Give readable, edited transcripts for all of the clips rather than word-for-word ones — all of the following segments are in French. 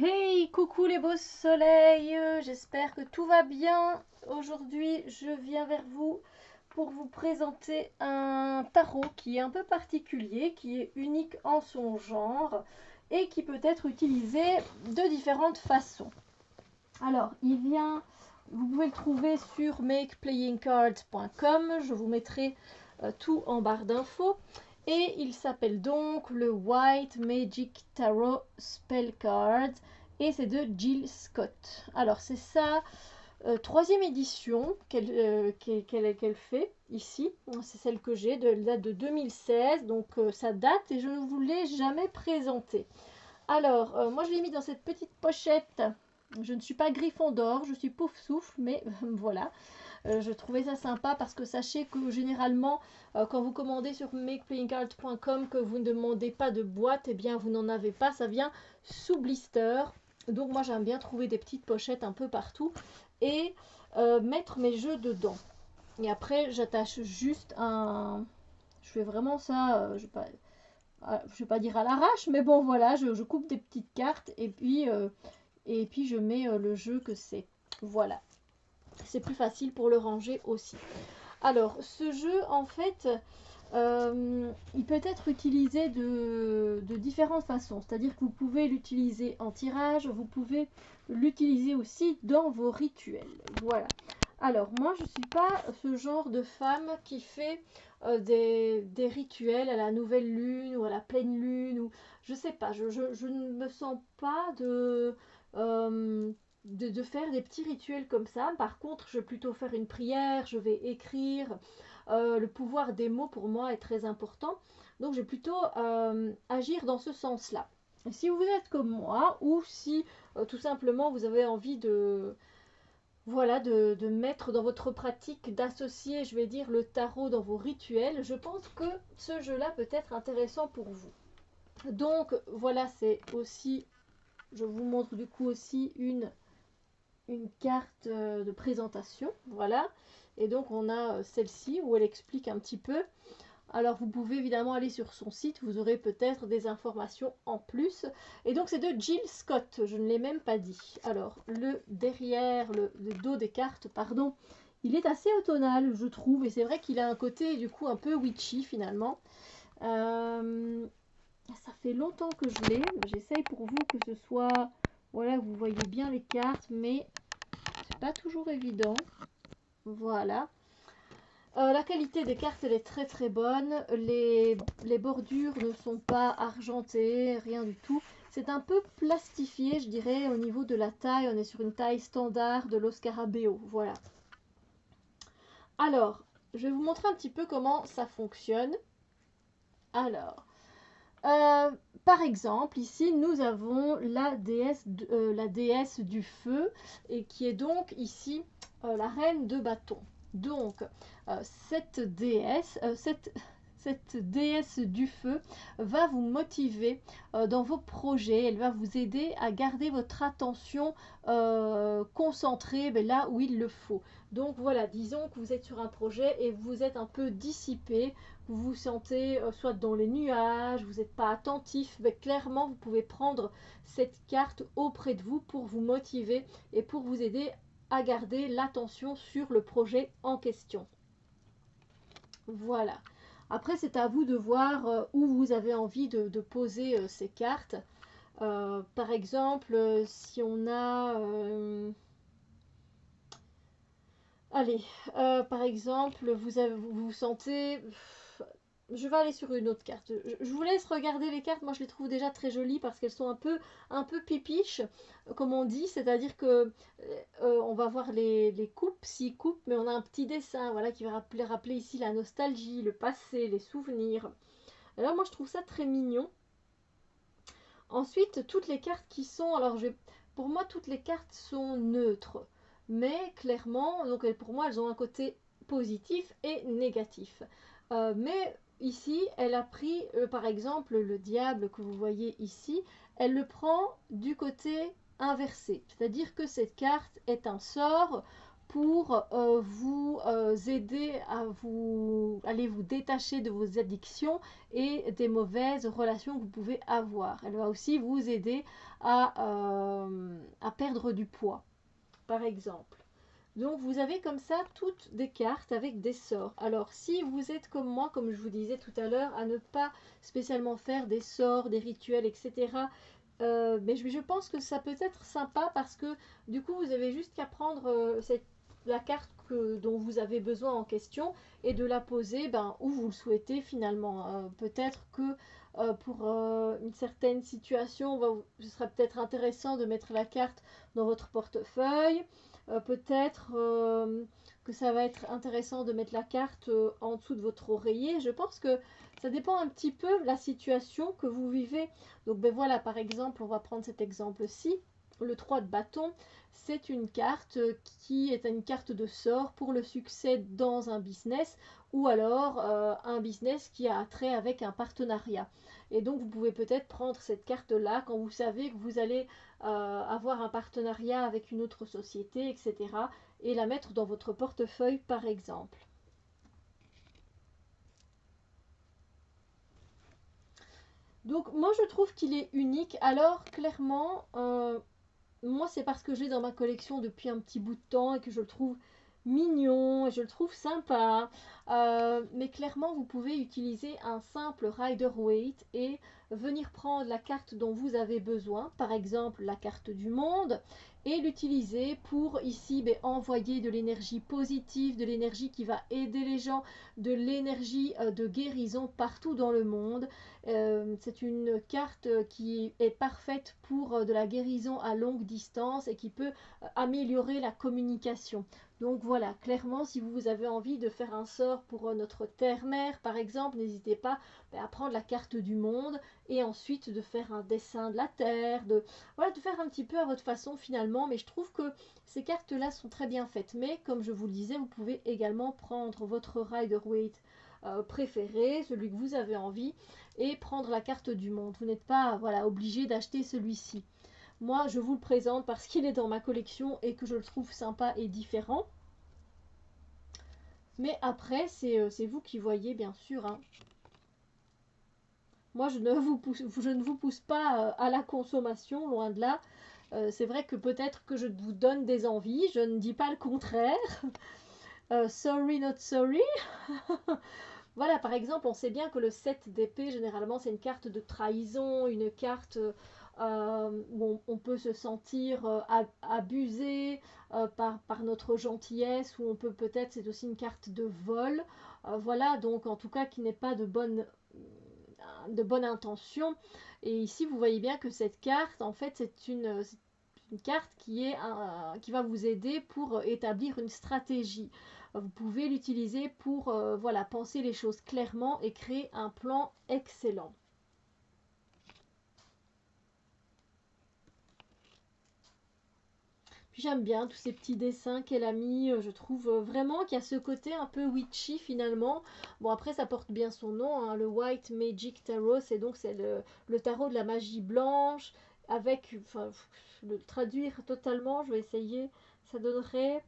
Hey, coucou les beaux soleils, j'espère que tout va bien. Aujourd'hui, je viens vers vous pour vous présenter un tarot qui est un peu particulier, qui est unique en son genre et qui peut être utilisé de différentes façons. Alors, vous pouvez le trouver sur makeplayingcards.com, je vous mettrai tout en barre d'infos. Et il s'appelle donc le White Magic Tarot Spell Cards et c'est de Jill Scott. Alors c'est sa troisième édition qu'elle fait ici. C'est celle que j'ai, elle date de 2016, donc ça date et je ne vous l'ai jamais présentée. Alors, moi je l'ai mis dans cette petite pochette. Je ne suis pas Gryffondor, je suis pouf souffle, mais voilà. Je trouvais ça sympa parce que sachez que généralement, quand vous commandez sur makeplayingcards.com, que vous ne demandez pas de boîte, eh bien vous n'en avez pas, ça vient sous blister. Donc moi j'aime bien trouver des petites pochettes un peu partout et mettre mes jeux dedans. Et après j'attache juste un... Je fais vraiment ça, je vais pas dire à l'arrache, mais bon voilà, je coupe des petites cartes et puis je mets le jeu que c'est. Voilà, c'est plus facile pour le ranger aussi. Alors, ce jeu, en fait, il peut être utilisé de différentes façons. C'est-à-dire que vous pouvez l'utiliser en tirage, vous pouvez l'utiliser aussi dans vos rituels. Voilà. Alors, moi, je ne suis pas ce genre de femme qui fait des rituels à la nouvelle lune ou à la pleine lune. Ou, je sais pas, je ne me sens pas de faire des petits rituels comme ça. Par contre, je vais plutôt faire une prière, je vais écrire. Le pouvoir des mots pour moi est très important. Donc, je vais plutôt agir dans ce sens-là. Si vous êtes comme moi ou si tout simplement vous avez envie voilà, de mettre dans votre pratique, d'associer, je vais dire, le tarot dans vos rituels, je pense que ce jeu-là peut être intéressant pour vous. Donc, voilà, c'est aussi, je vous montre du coup aussi une carte de présentation, voilà. Et donc on a celle-ci où elle explique un petit peu. Alors vous pouvez évidemment aller sur son site, vous aurez peut-être des informations en plus. Et donc c'est de Jill Scott, je ne l'ai même pas dit. Alors le derrière, le dos des cartes, pardon, il est assez automnal je trouve. Et c'est vrai qu'il a un côté du coup un peu witchy finalement. Ça fait longtemps que je l'ai. J'essaye pour vous que ce soit... Voilà, vous voyez bien les cartes, mais c'est pas toujours évident. Voilà. La qualité des cartes elle est très très bonne. Les bordures ne sont pas argentées, rien du tout. C'est un peu plastifié, je dirais, au niveau de la taille. On est sur une taille standard de l'Oscarabeo. Voilà. Alors, je vais vous montrer un petit peu comment ça fonctionne. Alors, par exemple, ici, nous avons la déesse du feu, et qui est donc ici la reine de bâton. Donc, cette déesse du feu va vous motiver dans vos projets. Elle va vous aider à garder votre attention concentrée là où il le faut. Donc voilà, disons que vous êtes sur un projet et vous êtes un peu dissipé, vous vous sentez soit dans les nuages, vous n'êtes pas attentif, mais clairement vous pouvez prendre cette carte auprès de vous pour vous motiver et pour vous aider à garder l'attention sur le projet en question. Voilà. Après, c'est à vous de voir où vous avez envie de poser ces cartes. Par exemple, si on a... allez, par exemple, vous vous sentez... Je vais aller sur une autre carte. Je vous laisse regarder les cartes. Moi, je les trouve déjà très jolies parce qu'elles sont un peu pipiches, comme on dit. C'est-à-dire que on va voir les coupes, 6 coupes, mais on a un petit dessin, voilà, qui va rappeler ici la nostalgie, le passé, les souvenirs. Alors moi, je trouve ça très mignon. Ensuite, toutes les cartes qui sont, pour moi, toutes les cartes sont neutres, mais clairement, donc pour moi, elles ont un côté positif et négatif. Mais ici, elle a pris, par exemple, le diable que vous voyez ici, elle le prend du côté inversé, c'est-à-dire que cette carte est un sort pour vous aider à aller vous détacher de vos addictions et des mauvaises relations que vous pouvez avoir. Elle va aussi vous aider à perdre du poids, par exemple. Donc vous avez comme ça toutes des cartes avec des sorts. Alors si vous êtes comme moi, comme je vous disais tout à l'heure, à ne pas spécialement faire des sorts, des rituels, etc. Mais je pense que ça peut être sympa parce que du coup vous avez juste qu'à prendre la carte dont vous avez besoin en question et de la poser où vous le souhaitez finalement. Peut-être que pour une certaine situation, ce sera peut-être intéressant de mettre la carte dans votre portefeuille. Peut-être que ça va être intéressant de mettre la carte en dessous de votre oreiller. Je pense que ça dépend un petit peu de la situation que vous vivez. Donc ben voilà, par exemple, on va prendre cet exemple-ci. Le 3 de bâton, c'est une carte qui est une carte de sort pour le succès dans un business ou alors un business qui a trait avec un partenariat. Et donc vous pouvez peut-être prendre cette carte-là quand vous savez que vous allez avoir un partenariat avec une autre société, etc. et la mettre dans votre portefeuille par exemple. Donc moi je trouve qu'il est unique. Alors clairement, moi c'est parce que je l'ai dans ma collection depuis un petit bout de temps et que je le trouve mignon et je le trouve sympa. Mais clairement vous pouvez utiliser un simple Rider-Waite et venir prendre la carte dont vous avez besoin, par exemple la carte du monde, et l'utiliser pour ici envoyer de l'énergie positive, de l'énergie qui va aider les gens, de l'énergie de guérison partout dans le monde. C'est une carte qui est parfaite pour de la guérison à longue distance et qui peut améliorer la communication. Donc voilà, clairement, si vous avez envie de faire un sort pour notre terre-mère, par exemple, n'hésitez pas à prendre la carte du monde et ensuite de faire un dessin de la terre, de faire un petit peu à votre façon finalement. Mais je trouve que ces cartes-là sont très bien faites. Mais comme je vous le disais, vous pouvez également prendre votre Rider-Waite préféré, celui que vous avez envie, et prendre la carte du monde. Vous n'êtes pas obligé d'acheter celui-ci. Moi, je vous le présente parce qu'il est dans ma collection et que je le trouve sympa et différent. Mais après, c'est vous qui voyez, bien sûr. Hein. Moi, je ne vous pousse pas à la consommation, loin de là. C'est vrai que peut-être que je vous donne des envies, je ne dis pas le contraire. Sorry, not sorry. Voilà, par exemple, on sait bien que le 7 d'épée, généralement, c'est une carte de trahison, une carte où on peut se sentir abusé par notre gentillesse, ou on peut peut-être, c'est aussi une carte de vol. Voilà, donc en tout cas, qui n'est pas de bonne intention. Et ici, vous voyez bien que cette carte, en fait, c'est une carte qui va vous aider pour établir une stratégie. Vous pouvez l'utiliser pour penser les choses clairement et créer un plan excellent. Puis j'aime bien tous ces petits dessins qu'elle a mis. Je trouve vraiment qu'il y a ce côté un peu witchy finalement. Bon, après, ça porte bien son nom, hein, le White Magic Tarot. C'est le tarot de la magie blanche. Avec, le traduire totalement, je vais essayer. Ça donnerait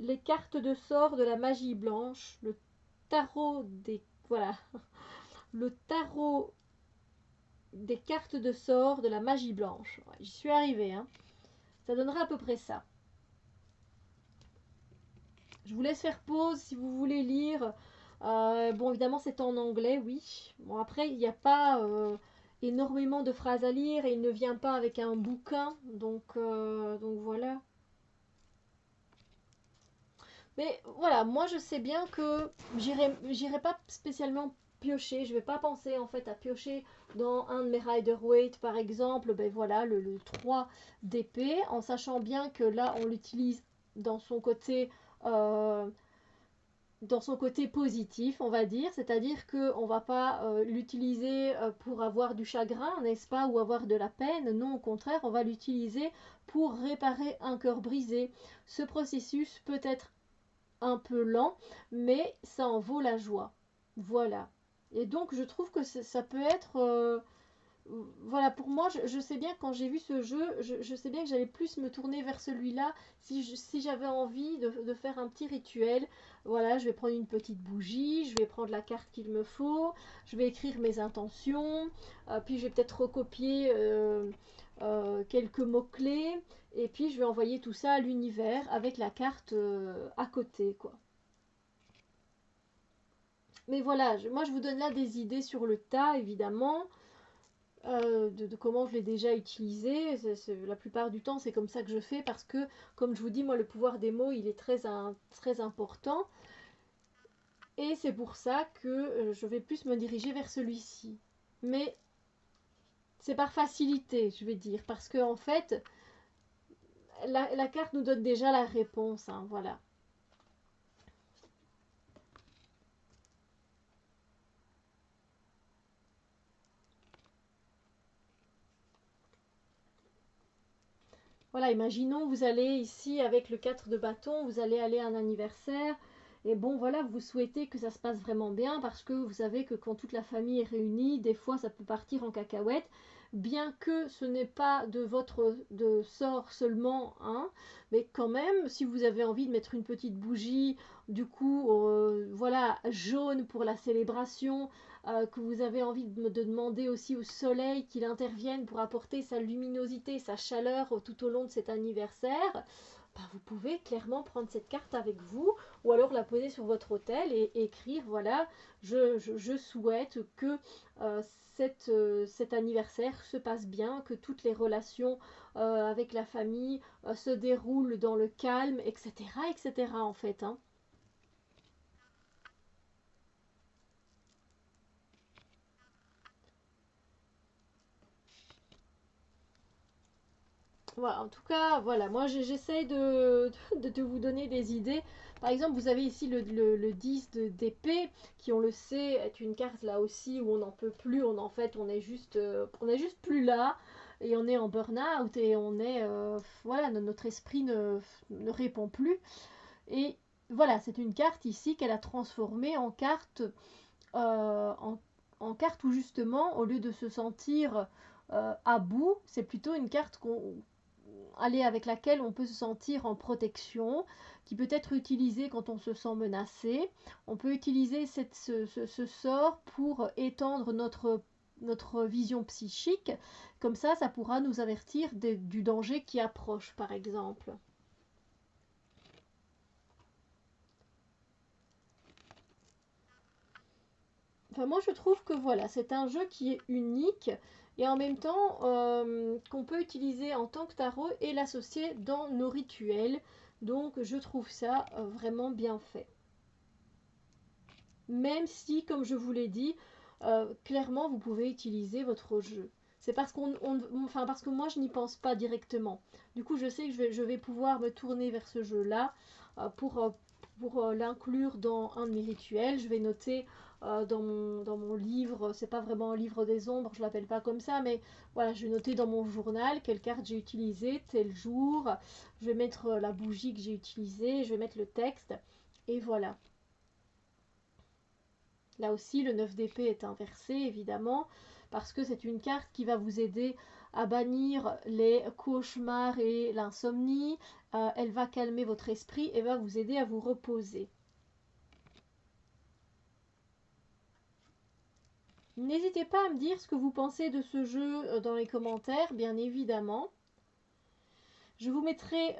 les cartes de sort de la magie blanche, le tarot des le tarot des cartes de sort de la magie blanche. Ouais, j'y suis arrivée, hein. Ça donnera à peu près ça. Je vous laisse faire pause si vous voulez lire. Bon, évidemment, c'est en anglais, oui. Bon, après, il n'y a pas énormément de phrases à lire et il ne vient pas avec un bouquin. Donc voilà. Mais voilà, moi je sais bien que j'irai pas spécialement piocher. Je vais pas penser en fait à piocher dans un de mes Rider-Waite par exemple. Ben voilà, le 3 d'épée, en sachant bien que là on l'utilise dans son côté positif, on va dire, c'est-à-dire qu'on ne va pas l'utiliser pour avoir du chagrin, n'est-ce pas, ou avoir de la peine. Non, au contraire, on va l'utiliser pour réparer un cœur brisé. Ce processus peut être un peu lent, mais ça en vaut la joie. Voilà. Et donc, je trouve que ça peut être voilà, pour moi, je sais bien quand j'ai vu ce jeu, je sais bien que j'allais plus me tourner vers celui-là si j'avais envie de faire un petit rituel. Voilà, je vais prendre une petite bougie, je vais prendre la carte qu'il me faut, je vais écrire mes intentions, puis je vais peut-être recopier quelques mots-clés, et puis je vais envoyer tout ça à l'univers avec la carte à côté, quoi. Mais voilà, moi je vous donne là des idées sur le tas, évidemment. De comment je l'ai déjà utilisé. La plupart du temps, c'est comme ça que je fais parce que, comme je vous dis, moi, le pouvoir des mots, il est très important. Et c'est pour ça que je vais plus me diriger vers celui-ci. Mais c'est par facilité, je vais dire, parce que en fait, la carte nous donne déjà la réponse. Hein, voilà. Voilà, imaginons, vous allez ici avec le 4 de bâton, vous allez aller à un anniversaire. Et bon, voilà, vous souhaitez que ça se passe vraiment bien parce que vous savez que quand toute la famille est réunie, des fois ça peut partir en cacahuète. Bien que ce n'est pas de votre sort seulement, hein, mais quand même, si vous avez envie de mettre une petite bougie, du coup, voilà, jaune pour la célébration, que vous avez envie de demander aussi au soleil qu'il intervienne pour apporter sa luminosité, sa chaleur tout au long de cet anniversaire, ben vous pouvez clairement prendre cette carte avec vous ou alors la poser sur votre autel et écrire voilà, je souhaite que euh, cet anniversaire se passe bien, que toutes les relations avec la famille se déroulent dans le calme, etc. etc. en fait. Hein. Voilà, en tout cas, voilà, moi j'essaye de vous donner des idées. Par exemple, vous avez ici le 10 d'épée, qui on le sait est une carte là aussi où on n'en peut plus, en fait on est juste plus là, et on est en burn-out, et on est, voilà, notre esprit ne répond plus. Et voilà, c'est une carte ici qu'elle a transformée en carte, en carte où justement, au lieu de se sentir à bout, c'est plutôt une carte avec laquelle on peut se sentir en protection, qui peut être utilisée quand on se sent menacé. On peut utiliser ce sort pour étendre notre vision psychique. Comme ça pourra nous avertir du danger qui approche, par exemple. Enfin, moi, je trouve que voilà, c'est un jeu qui est unique et en même temps qu'on peut utiliser en tant que tarot et l'associer dans nos rituels. Donc, je trouve ça vraiment bien fait. Même si, comme je vous l'ai dit, clairement, vous pouvez utiliser votre jeu. C'est enfin, parce que moi, je n'y pense pas directement. Du coup, je sais que je vais pouvoir me tourner vers ce jeu-là pour l'inclure dans un de mes rituels. Je vais noter dans mon livre, c'est pas vraiment un livre des ombres, je l'appelle pas comme ça, mais voilà, je vais noter dans mon journal quelle carte j'ai utilisée, tel jour. Je vais mettre la bougie que j'ai utilisée, je vais mettre le texte, et voilà. Là aussi, le 9 d'épée est inversé, évidemment, parce que c'est une carte qui va vous aider à bannir les cauchemars et l'insomnie. Elle va calmer votre esprit et va vous aider à vous reposer. N'hésitez pas à me dire ce que vous pensez de ce jeu dans les commentaires, bien évidemment. Je vous mettrai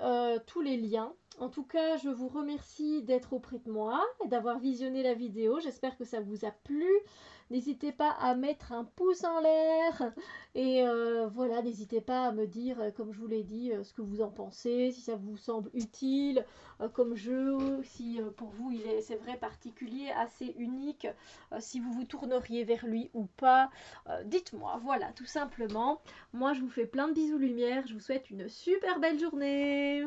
tous les liens. En tout cas, je vous remercie d'être auprès de moi et d'avoir visionné la vidéo. J'espère que ça vous a plu. N'hésitez pas à mettre un pouce en l'air. Et voilà, n'hésitez pas à me dire, comme je vous l'ai dit, ce que vous en pensez, si ça vous semble utile comme jeu, si pour vous c'est vrai, particulier, assez unique, si vous vous tourneriez vers lui ou pas. Dites-moi, voilà, tout simplement. Moi, je vous fais plein de bisous lumière. Je vous souhaite une super belle journée.